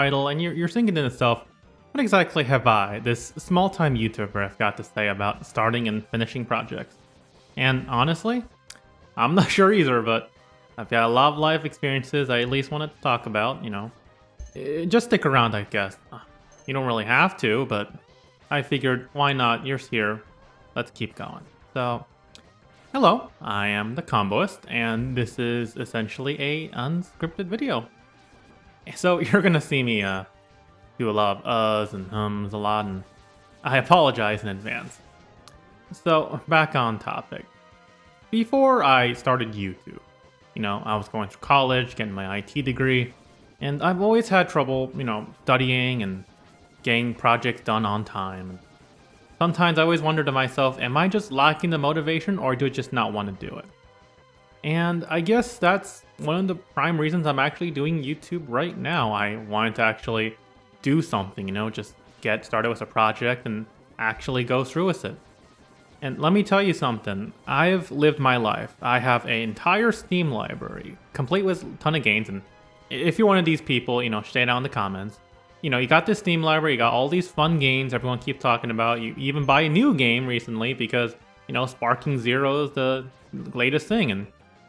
title, and you're thinking to yourself, what exactly have I, this small-time YouTuber, have got to say about starting and finishing projects? And honestly, I'm not sure either, but I've got a lot of life experiences I at least wanted to talk about. Just stick around, I guess. You don't really have to, but I figured, why not? You're here. Let's keep going. So, hello, I am the Comboist, and this is essentially a unscripted video. So you're gonna see me do a lot of uhs and hums a lot, and I apologize in advance. So back on topic. Before I started YouTube, I was going through college, getting my IT degree, and I've always had trouble, studying and getting projects done on time. Sometimes I always wonder to myself, am I just lacking the motivation, or do I just not want to do it? And I guess that's one of the prime reasons I'm actually doing YouTube right now. I wanted to actually do something, just get started with a project and actually go through with it. And let me tell you something, I've lived my life. I have an entire Steam library, complete with a ton of games, and if you're one of these people, stay down in the comments. You got this Steam library, you got all these fun games everyone keeps talking about. You even buy a new game recently because, Sparking Zero is the latest thing, and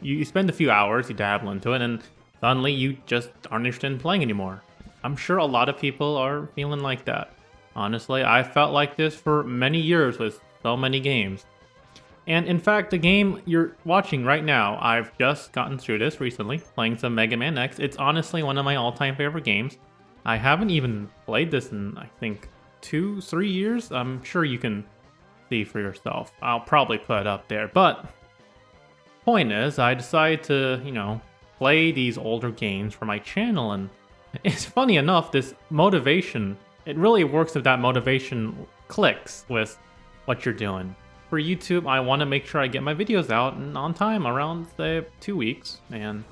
you spend a few hours, you dabble into it, and suddenly you just aren't interested in playing anymore. I'm sure a lot of people are feeling like that. Honestly, I felt like this for many years with so many games. And in fact, the game you're watching right now, I've just gotten through this recently, playing some Mega Man X. It's honestly one of my all-time favorite games. I haven't even played this in, I think, 2-3 years. I'm sure you can see for yourself. I'll probably put it up there, but point is, I decided to, play these older games for my channel, and it's funny enough, this motivation, it really works if that motivation clicks with what you're doing. For YouTube, I want to make sure I get my videos out and on time, around, say, 2 weeks, and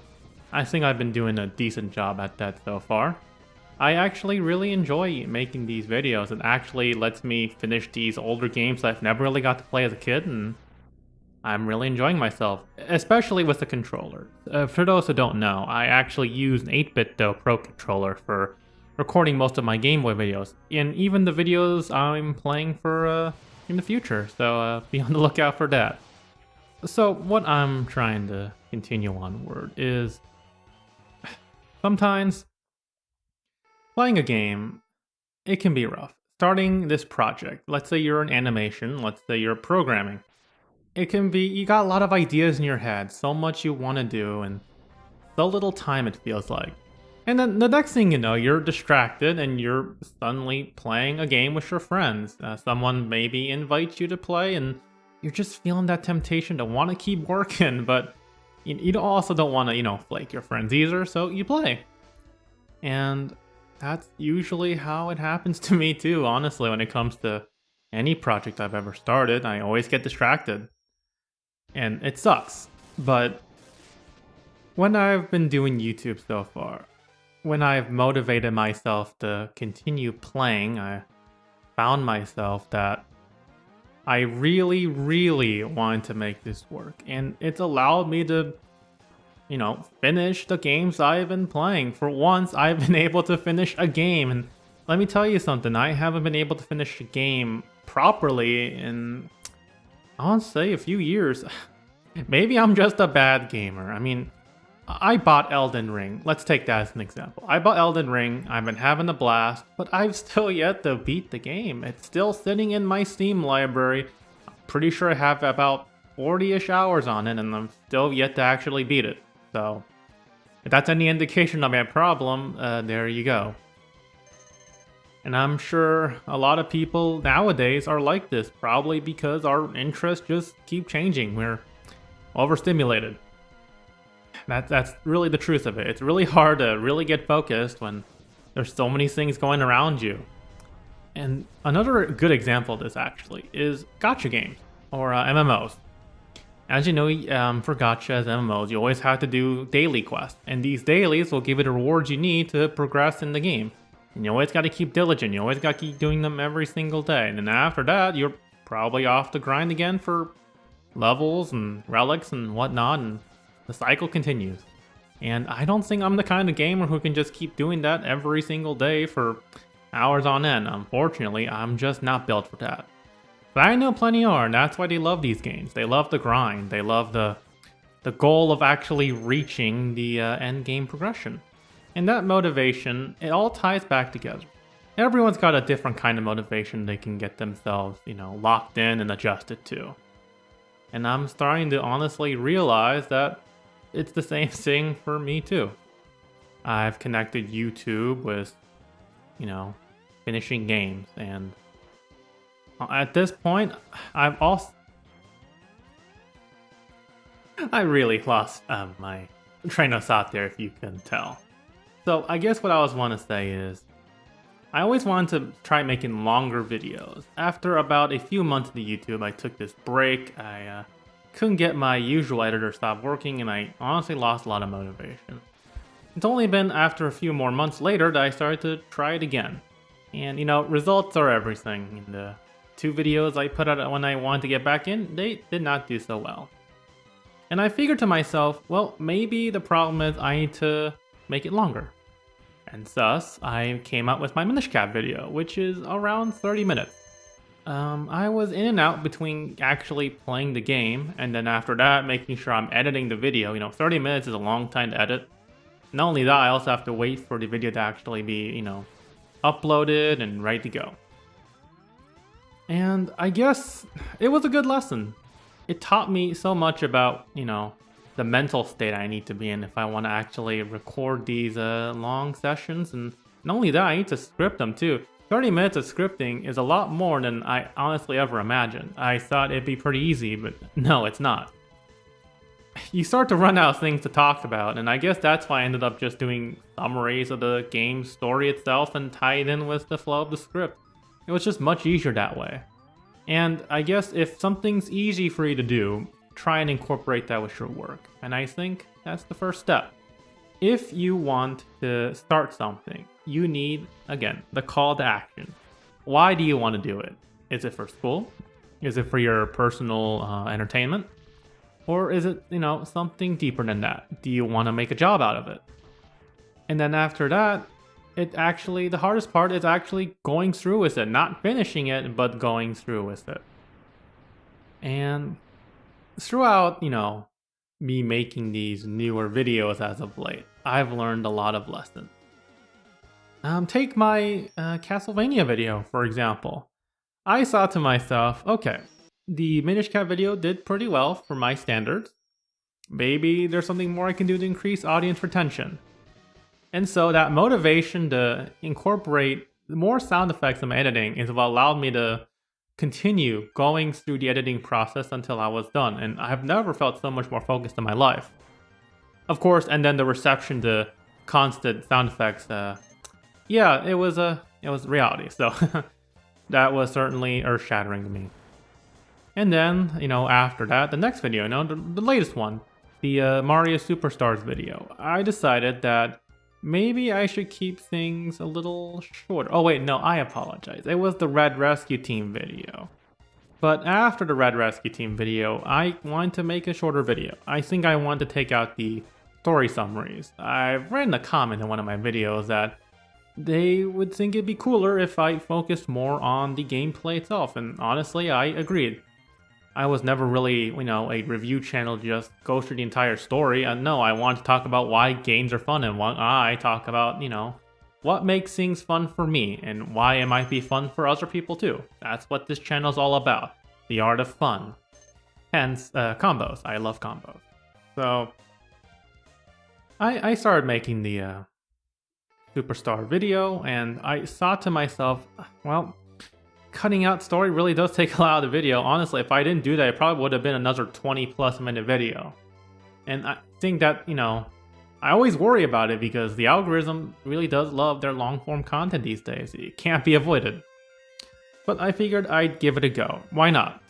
I think I've been doing a decent job at that so far. I actually really enjoy making these videos. It actually lets me finish these older games I've never really got to play as a kid, and I'm really enjoying myself, especially with the controller. For those who don't know, I actually use an 8-bit Pro controller for recording most of my Game Boy videos, and even the videos I'm playing for in the future, so be on the lookout for that. So what I'm trying to continue onward is, sometimes playing a game, it can be rough. Starting this project, let's say you're in animation, let's say you're programming, it can be, you got a lot of ideas in your head, so much you want to do, and so little time it feels like. And then the next thing you know, you're distracted and you're suddenly playing a game with your friends. Someone maybe invites you to play, and you're just feeling that temptation to want to keep working, but you also don't want to, flake your friends either, so you play. And that's usually how it happens to me too, honestly, when it comes to any project I've ever started. I always get distracted. And it sucks. But when I've been doing YouTube so far, when I've motivated myself to continue playing, I found myself that I really, really wanted to make this work. And it's allowed me to, finish the games I've been playing. For once, I've been able to finish a game. And let me tell you something, I haven't been able to finish a game properly in, I want to say, a few years. Maybe I'm just a bad gamer. I mean, I bought Elden Ring. Let's take that as an example. I bought Elden Ring, I've been having a blast, but I've still yet to beat the game. It's still sitting in my Steam library. I'm pretty sure I have about 40-ish hours on it, and I'm still yet to actually beat it. So, if that's any indication of my problem, there you go. And I'm sure a lot of people nowadays are like this, probably because our interests just keep changing. We're overstimulated. That's really the truth of it. It's really hard to really get focused when there's so many things going around you. And another good example of this actually is gacha games, or MMOs. As you know, for gachas, MMOs, you always have to do daily quests, and these dailies will give you the rewards you need to progress in the game. And you always got to keep diligent, you always got to keep doing them every single day, and then after that, you're probably off the grind again for levels and relics and whatnot, and the cycle continues. And I don't think I'm the kind of gamer who can just keep doing that every single day for hours on end. Unfortunately, I'm just not built for that. But I know plenty are, and that's why they love these games. They love the grind. They love the goal of actually reaching the end game progression. And that motivation, it all ties back together. Everyone's got a different kind of motivation they can get themselves, locked in and adjusted to. And I'm starting to honestly realize that it's the same thing for me too. I've connected YouTube with, finishing games, and at this point, I really lost my train of thought there, if you can tell. So I guess what I always want to say is, I always wanted to try making longer videos. After about a few months of the YouTube, I took this break. I couldn't get my usual editor stopped working, and I honestly lost a lot of motivation. It's only been after a few more months later that I started to try it again. And results are everything. And the 2 videos I put out when I wanted to get back in, they did not do so well. And I figured to myself, well, maybe the problem is I need to make it longer. And thus, I came out with my Minish Cap video, which is around 30 minutes. I was in and out between actually playing the game, and then after that, making sure I'm editing the video. 30 minutes is a long time to edit. Not only that, I also have to wait for the video to actually be, uploaded and ready to go. And I guess it was a good lesson. It taught me so much about, the mental state I need to be in if I want to actually record these long sessions. And not only that, I need to script them too. 30 minutes of scripting is a lot more than I honestly ever imagined. I thought it'd be pretty easy, but no, it's not. You start to run out of things to talk about, and I guess that's why I ended up just doing summaries of the game's story itself and tie it in with the flow of the script. It was just much easier that way. And I guess if something's easy for you to do, try and incorporate that with your work. And I think that's the first step. If you want to start something, you need, again, the call to action. Why do you want to do it? Is it for school? Is it for your personal entertainment? Or is it, something deeper than that? Do you want to make a job out of it? And then after that, the hardest part is actually going through with it. Not finishing it, but going through with it. And throughout, me making these newer videos as of late, I've learned a lot of lessons. Take my Castlevania video, for example. I thought to myself, okay, the Minish Cap video did pretty well for my standards. Maybe there's something more I can do to increase audience retention. And so that motivation to incorporate more sound effects in my editing is what allowed me to continue going through the editing process until I was done. And I've never felt so much more focused in my life. Of course, and then the reception to constant sound effects, it was reality. So that was certainly earth-shattering to me. And then, after that, the next video, the latest one, the Mario Superstars video, I decided that maybe I should keep things a little shorter. Oh wait, no, I apologize. It was the Red Rescue Team video. But after the Red Rescue Team video, I wanted to make a shorter video. I think I want to take out the story summaries. I've read in a comment in one of my videos that they would think it'd be cooler if I focused more on the gameplay itself, and honestly, I agreed. I was never really, a review channel just go through the entire story. And no, I want to talk about why games are fun, and what I talk about, what makes things fun for me and why it might be fun for other people too. That's what this channel is all about. The art of fun. Hence, combos. I love combos. So, I started making the Superstar video, and I thought to myself, well, cutting out story really does take a lot of the video. Honestly, if I didn't do that, it probably would have been another 20+ minute video. And I think that, I always worry about it because the algorithm really does love their long form content these days. It can't be avoided. But I figured I'd give it a go. Why not?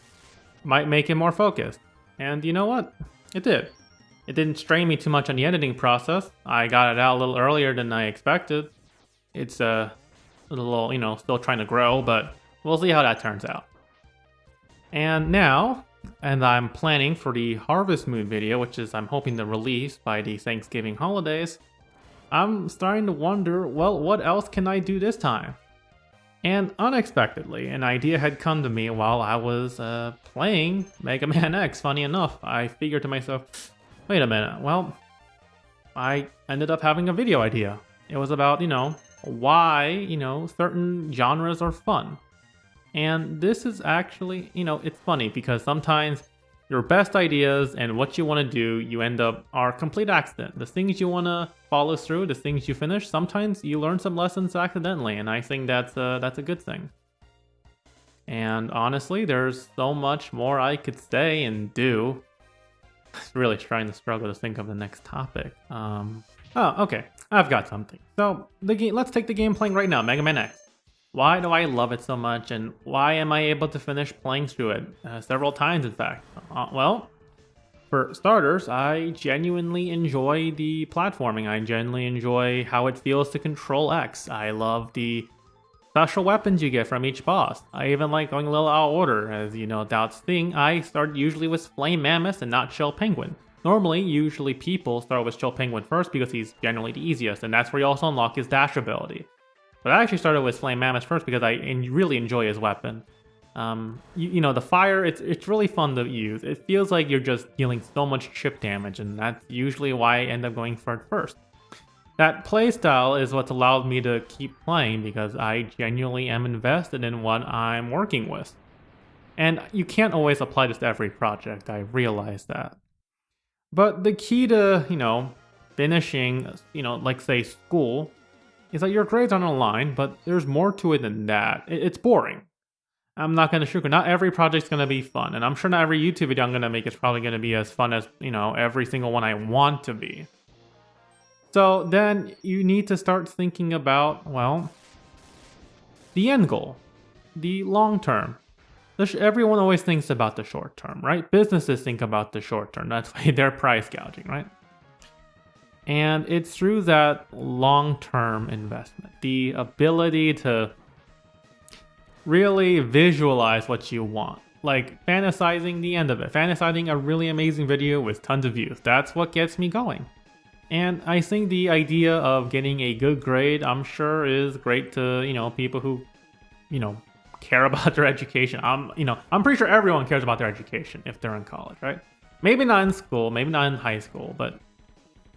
Might make it more focused. And you know what? It did. It didn't strain me too much on the editing process. I got it out a little earlier than I expected. It's a little, still trying to grow, but we'll see how that turns out. And now, and I'm planning for the Harvest Moon video, which is I'm hoping to release by the Thanksgiving holidays, I'm starting to wonder, well, what else can I do this time? And unexpectedly, an idea had come to me while I was playing Mega Man X. Funny enough, I figured to myself, wait a minute, well, I ended up having a video idea. It was about, why, certain genres are fun. And this is actually, it's funny because sometimes your best ideas and what you want to do, you end up are complete accident. The things you want to follow through, the things you finish, sometimes you learn some lessons accidentally, and I think that's a good thing. And honestly, there's so much more I could say and do. Really trying to struggle to think of the next topic. Oh, okay, I've got something. So the game. Let's take the game playing right now, Mega Man X. Why do I love it so much, and why am I able to finish playing through it several times, in fact? Well, for starters, I genuinely enjoy the platforming. I genuinely enjoy how it feels to control X. I love the special weapons you get from each boss. I even like going a little out of order. As you know, Doubt's thing, I start usually with Flame Mammoth and not Shell Penguin. Normally, usually people start with Shell Penguin first because he's generally the easiest, and that's where you also unlock his dash ability. But I actually started with Flame Mammoth first because I really enjoy his weapon. The fire, it's really fun to use. It feels like you're just dealing so much chip damage, and that's usually why I end up going for it first. That playstyle is what's allowed me to keep playing because I genuinely am invested in what I'm working with. And you can't always apply this to every project, I realize that. But the key to, finishing, like say school, is that your grades aren't aligned, but there's more to it than that. It's boring. I'm not going to sugarcoat. Not every project's going to be fun, and I'm sure not every YouTube video I'm going to make is probably going to be as fun as, every single one I want to be. So then you need to start thinking about, well, the end goal, the long term. Everyone always thinks about the short term, right? Businesses think about the short term. That's why they're price gouging, right? And it's through that long-term investment, the ability to really visualize what you want, like fantasizing the end of it, fantasizing a really amazing video with tons of views. That's what gets me going. And I think the idea of getting a good grade, I'm sure is great to, people who, care about their education. I'm pretty sure everyone cares about their education if they're in college, right? Maybe not in school, maybe not in high school, but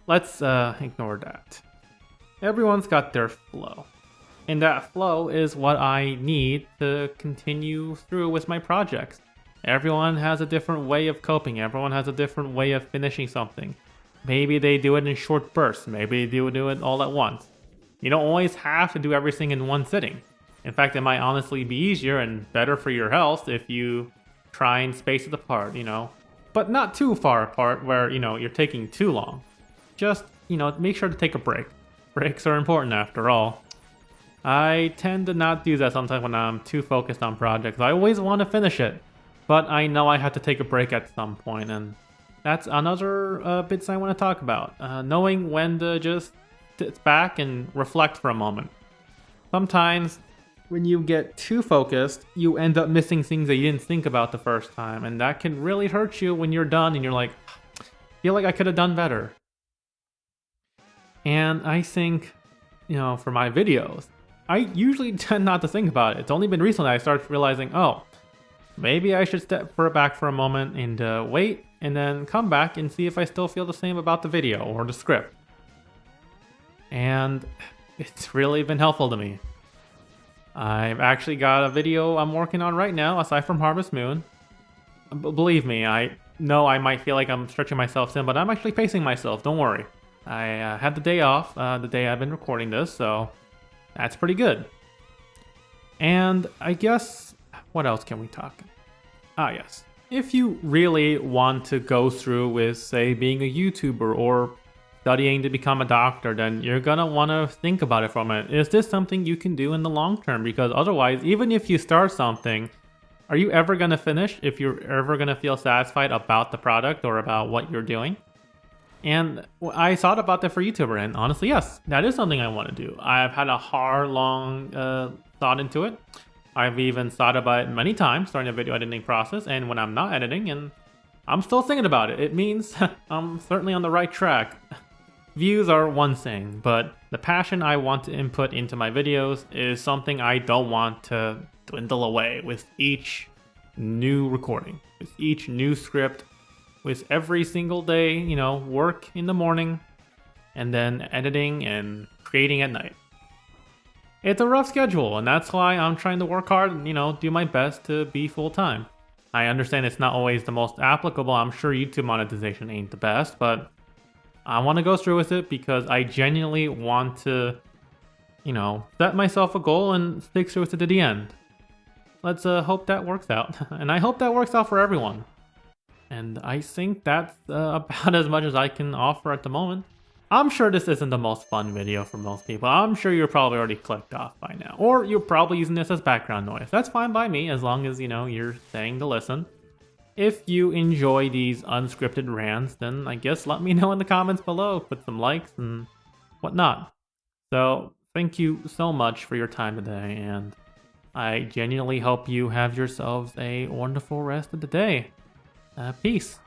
let's ignore that. Everyone's got their flow. And that flow is what I need to continue through with my projects. Everyone has a different way of coping. Everyone has a different way of finishing something. Maybe they do it in short bursts. Maybe they do it all at once. You don't always have to do everything in one sitting. In fact, it might honestly be easier and better for your health if you try and space it apart, But not too far apart where, you're taking too long. Just, make sure to take a break. Breaks are important after all. I tend to not do that sometimes when I'm too focused on projects. I always want to finish it, but I know I have to take a break at some point, and that's another bits I want to talk about. Knowing when to just sit back and reflect for a moment. Sometimes when you get too focused, you end up missing things that you didn't think about the first time, and that can really hurt you when you're done and you're like, I feel like I could have done better. And I think, for my videos, I usually tend not to think about it. It's only been recently I started realizing, maybe I should step back for a moment and wait, and then come back and see if I still feel the same about the video or the script. And it's really been helpful to me. I've actually got a video I'm working on right now, aside from Harvest Moon. Believe me, I know I might feel like I'm stretching myself thin, but I'm actually pacing myself, don't worry. I had the day off, the day I've been recording this, so that's pretty good. And I guess, what else can we talk? Yes. If you really want to go through with, say, being a YouTuber or studying to become a doctor, then you're gonna want to think about it for a minute. Is this something you can do in the long term? Because otherwise, even if you start something, are you ever gonna finish? If you're ever gonna feel satisfied about the product or about what you're doing? And I thought about that for YouTuber, and honestly, yes, that is something I want to do. I've had a hard, long thought into it. I've even thought about it many times during the video editing process and when I'm not editing, and I'm still thinking about it. It means I'm certainly on the right track. Views are one thing, but the passion I want to input into my videos is something I don't want to dwindle away with each new recording, with each new script, with every single day, work in the morning, and then editing and creating at night. It's a rough schedule, and that's why I'm trying to work hard and, do my best to be full-time. I understand it's not always the most applicable. I'm sure YouTube monetization ain't the best, but I want to go through with it because I genuinely want to, set myself a goal and stick through with it to the end. Let's hope that works out. And I hope that works out for everyone. And I think that's about as much as I can offer at the moment. I'm sure this isn't the most fun video for most people. I'm sure you're probably already clicked off by now. Or you're probably using this as background noise. That's fine by me as long as, you're staying to listen. If you enjoy these unscripted rants, then I guess let me know in the comments below. Put some likes and whatnot. So, thank you so much for your time today, and I genuinely hope you have yourselves a wonderful rest of the day. Peace.